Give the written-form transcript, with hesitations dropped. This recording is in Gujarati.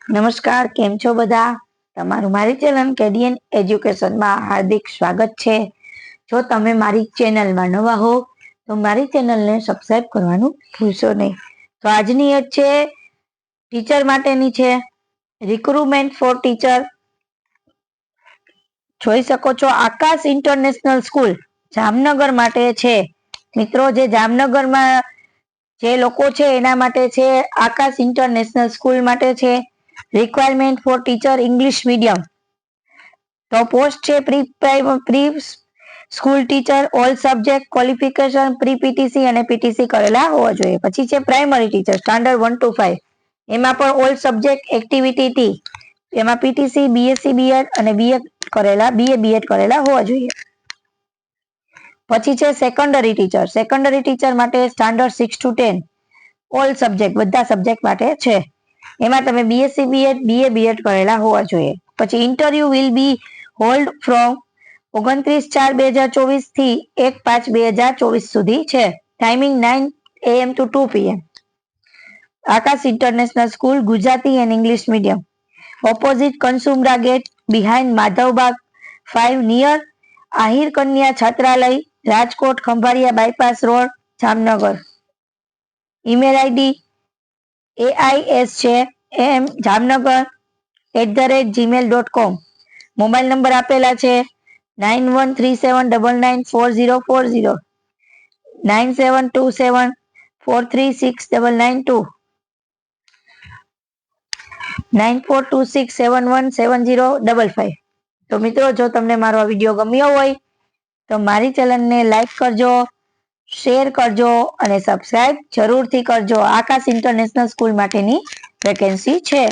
નમસ્કાર, કેમ છો બધા? તમારું મારી ચેનલ કેડીએન એજ્યુકેશનમાં હાર્દિક સ્વાગત છે. જો તમે મારી ચેનલમાં નવા હો તો મારી ચેનલને સબસ્ક્રાઇબ કરવાનું ભૂલશો નહીં. તો આજની એડ છે ટીચર માટેની છે, રિક્રુટમેન્ટ ફોર ટીચર. જોઈ શકો છો આકાશ ઇન્ટરનેશનલ સ્કૂલ જામનગર માટે છે. મિત્રો, જે જામનગરમાં જે લોકો છે એના માટે છે. આકાશ ઇન્ટરનેશનલ સ્કૂલ માટે છે. Requirement four teacher English medium. તો પોસ્ટ છે pre school teacher, all subject, qualification pre PTC અને પીટીસી કરેલા હોવા જોઈએ. પછી છે પ્રાઇમરી ટીચર સ્ટાન્ડર્ડ 1 to 5, એમાં પણ ઓલ સબ્જેક્ટ એક્ટિવિટી ટી, એમાં પીટીસી, બીએસસી બીએડ અને બીએ બીએડ કરેલા હોવા જોઈએ. પછી છે સેકન્ડરી ટીચર. સેકન્ડરી ટીચર માટે સ્ટાન્ડર્ડ 6 to 10, ઓલ સબ્જેક્ટ, બધા સબ્જેક્ટ માટે છે. એમાં તમે બીએસસી બીએડ બીએડ કરેલા હોવા જોઈએ. પછી interview will be hold from 29/4/2024 થી 1/5/2024 સુધી છે. Timing 9 AM to 2 PM. Aakash international school Gujarati and English medium, opposite Kansumara gate, behind Madhavbaug 5, near Ahir કન્યા છાત્રાલય, Rajkot, Khambhalia bypass road, Jamnagar. Email ID AIS છે jamnagar@gmail.com. મોબાઈલ નંબર આપેલા છે 9137994040, 9727436992, 9426717055. તો મિત્રો, જો તમને મારો આ વિડીયો ગમ્યો હોય તો મારી ચેનલને લાઈક કરજો, શેર કરજો અને સબસ્ક્રાઇબ જરૂરથી કરજો. આકાશ ઇન્ટરનેશનલ સ્કૂલ માટેની વેકેન્સી છે.